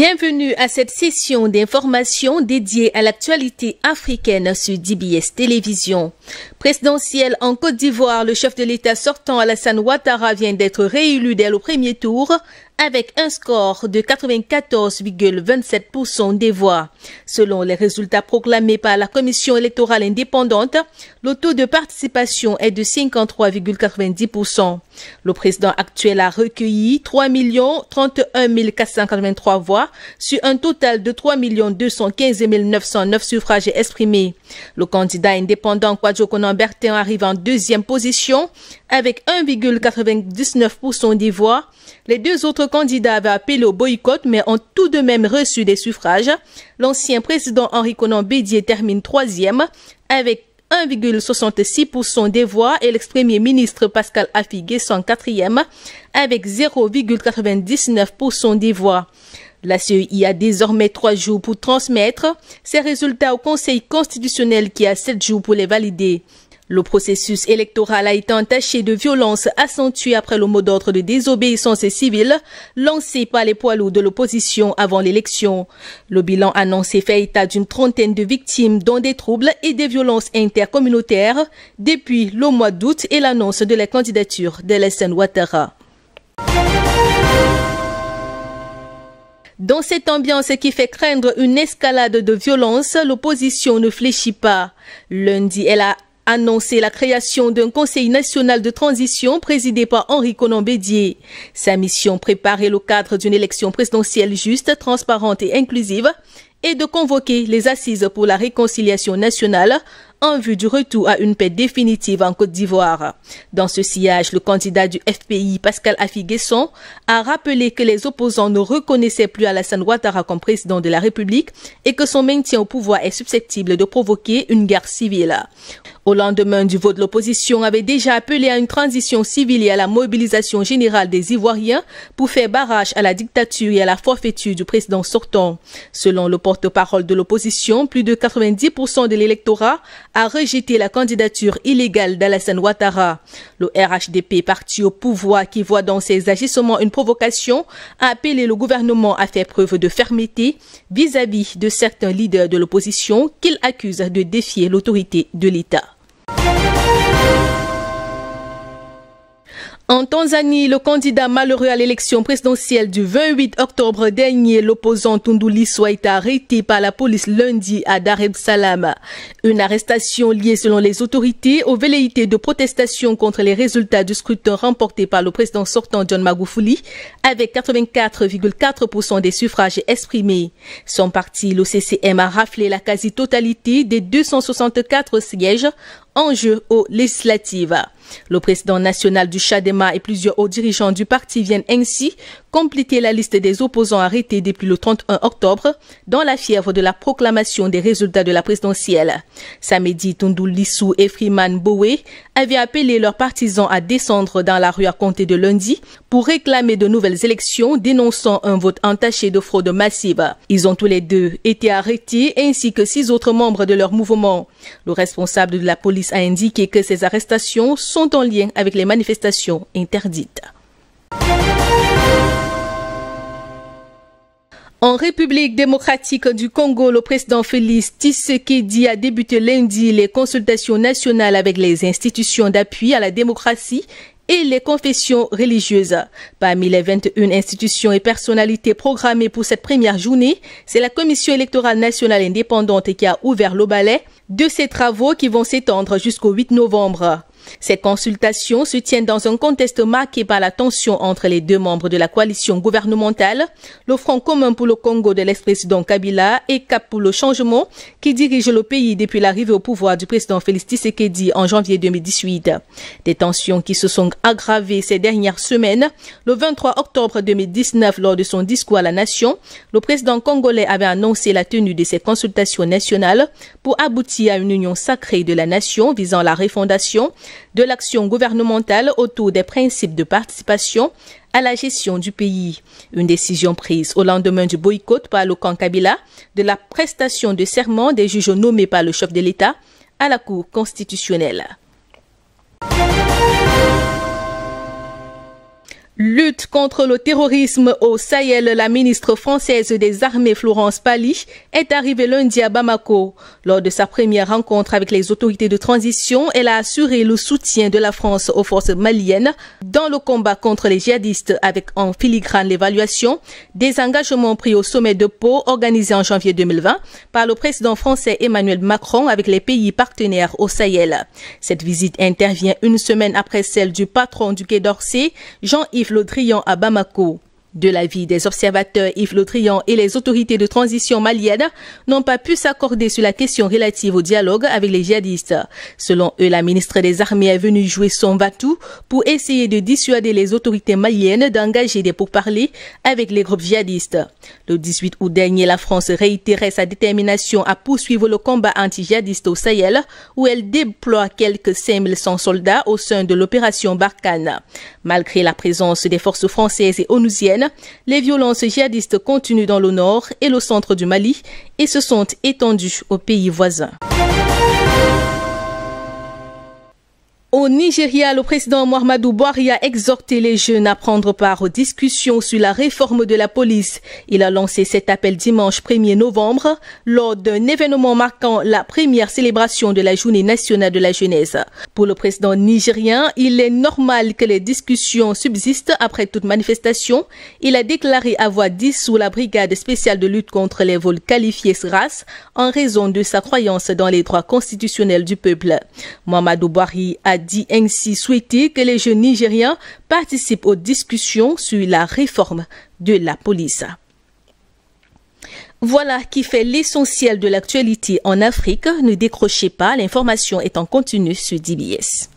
Bienvenue à cette session d'information dédiée à l'actualité africaine sur DBS Télévision. Présidentielle en Côte d'Ivoire, le chef de l'État sortant Alassane Ouattara vient d'être réélu dès le premier tour avec un score de 94,27% des voix. Selon les résultats proclamés par la Commission électorale indépendante, le taux de participation est de 53,90%. Le président actuel a recueilli 3 031 483 voix sur un total de 3 215 909 suffrages exprimés. Le candidat indépendant Kwadjo Konan-Bertin arrive en deuxième position avec 1,99% des voix. Les deux autres candidats avaient appelé au boycott mais ont tout de même reçu des suffrages. L'ancien président Henri Konan Bédié termine troisième avec 1,66% des voix et l'ex-premier ministre Pascal Affi-Guesson quatrième avec 0,99% des voix. La CEI a désormais 3 jours pour transmettre ces résultats au Conseil constitutionnel qui a 7 jours pour les valider. Le processus électoral a été entaché de violence accentuée après le mot d'ordre de désobéissance civile lancé par les poids lourds de l'opposition avant l'élection. Le bilan annoncé fait état d'une trentaine de victimes dont des troubles et des violences intercommunautaires depuis le mois d'août et l'annonce de la candidature d'Alassane Ouattara. Dans cette ambiance qui fait craindre une escalade de violence, l'opposition ne fléchit pas. Lundi, elle a annoncé la création d'un Conseil national de transition présidé par Henri Konan Bédié. Sa mission, préparer le cadre d'une élection présidentielle juste, transparente et inclusive et de convoquer les assises pour la réconciliation nationale en vue du retour à une paix définitive en Côte d'Ivoire. Dans ce sillage, le candidat du FPI, Pascal Affi-Guesson, a rappelé que les opposants ne reconnaissaient plus Alassane Ouattara comme président de la République et que son maintien au pouvoir est susceptible de provoquer une guerre civile. Au lendemain du vote, l'opposition avait déjà appelé à une transition civile et à la mobilisation générale des Ivoiriens pour faire barrage à la dictature et à la forfaiture du président sortant. Selon le porte-parole de l'opposition, plus de 90% de l'électorat a rejeté la candidature illégale d'Alassane Ouattara. Le RHDP, parti au pouvoir qui voit dans ses agissements une provocation, a appelé le gouvernement à faire preuve de fermeté vis-à-vis de certains leaders de l'opposition qu'il accuse de défier l'autorité de l'État. En Tanzanie, le candidat malheureux à l'élection présidentielle du 28 octobre dernier, l'opposant Tundu Lissu, a été arrêté par la police lundi à Dar es Salaam. Une arrestation liée selon les autorités aux velléités de protestation contre les résultats du scrutin remporté par le président sortant John Magufuli avec 84,4% des suffrages exprimés. Son parti, le CCM, a raflé la quasi-totalité des 264 sièges en jeu aux législatives. Le président national du Chadema et plusieurs hauts dirigeants du parti viennent ainsi compléter la liste des opposants arrêtés depuis le 31 octobre dans la fièvre de la proclamation des résultats de la présidentielle. Samedi, Tundu Lissu et Freeman Mbowe avaient appelé leurs partisans à descendre dans la rue à compter de lundi pour réclamer de nouvelles élections, dénonçant un vote entaché de fraude massive. Ils ont tous les deux été arrêtés ainsi que 6 autres membres de leur mouvement. Le responsable de la police a indiqué que ces arrestations sont en lien avec les manifestations interdites. En République démocratique du Congo, le président Félix Tshisekedi a débuté lundi les consultations nationales avec les institutions d'appui à la démocratie et les confessions religieuses. Parmi les 21 institutions et personnalités programmées pour cette première journée, c'est la Commission électorale nationale indépendante qui a ouvert le balai de ces travaux qui vont s'étendre jusqu'au 8 novembre. Ces consultations se tiennent dans un contexte marqué par la tension entre les deux membres de la coalition gouvernementale, le Front commun pour le Congo de l'ex-président Kabila et Cap pour le changement, qui dirige le pays depuis l'arrivée au pouvoir du président Félix Tshisekedi en janvier 2018. Des tensions qui se sont aggravées ces dernières semaines. Le 23 octobre 2019, lors de son discours à la nation, le président congolais avait annoncé la tenue de ces consultations nationales pour aboutir à une union sacrée de la nation visant la refondation de l'action gouvernementale autour des principes de participation à la gestion du pays. Une décision prise au lendemain du boycott par le camp Kabila de la prestation de serment des juges nommés par le chef de l'État à la Cour constitutionnelle. Lutte contre le terrorisme au Sahel, la ministre française des Armées Florence Pally est arrivée lundi à Bamako. Lors de sa première rencontre avec les autorités de transition, elle a assuré le soutien de la France aux forces maliennes dans le combat contre les djihadistes avec en filigrane l'évaluation des engagements pris au sommet de Pau organisé en janvier 2020 par le président français Emmanuel Macron avec les pays partenaires au Sahel. Cette visite intervient une semaine après celle du patron du Quai d'Orsay, Jean-Yves Le Drian à Bamako. De l'avis des observateurs, Yves Le Drian et les autorités de transition maliennes n'ont pas pu s'accorder sur la question relative au dialogue avec les djihadistes. Selon eux, la ministre des Armées est venue jouer son va-tout pour essayer de dissuader les autorités maliennes d'engager des pourparlers avec les groupes djihadistes. Le 18 août dernier, la France réitérait sa détermination à poursuivre le combat anti-djihadiste au Sahel, où elle déploie quelques 5100 soldats au sein de l'opération Barkhane. Malgré la présence des forces françaises et onusiennes, les violences djihadistes continuent dans le nord et le centre du Mali et se sont étendues aux pays voisins. Au Nigeria, le président Muhammadu Buhari a exhorté les jeunes à prendre part aux discussions sur la réforme de la police. Il a lancé cet appel dimanche 1er novembre lors d'un événement marquant la première célébration de la Journée nationale de la jeunesse. Pour le président nigérien, il est normal que les discussions subsistent après toute manifestation. Il a déclaré avoir dissous la brigade spéciale de lutte contre les vols qualifiés SRAS en raison de sa croyance dans les droits constitutionnels du peuple. Muhammadu Buhari a dit ainsi souhaiter que les jeunes nigériens participent aux discussions sur la réforme de la police. Voilà qui fait l'essentiel de l'actualité en Afrique. Ne décrochez pas, l'information est en continu sur DBS.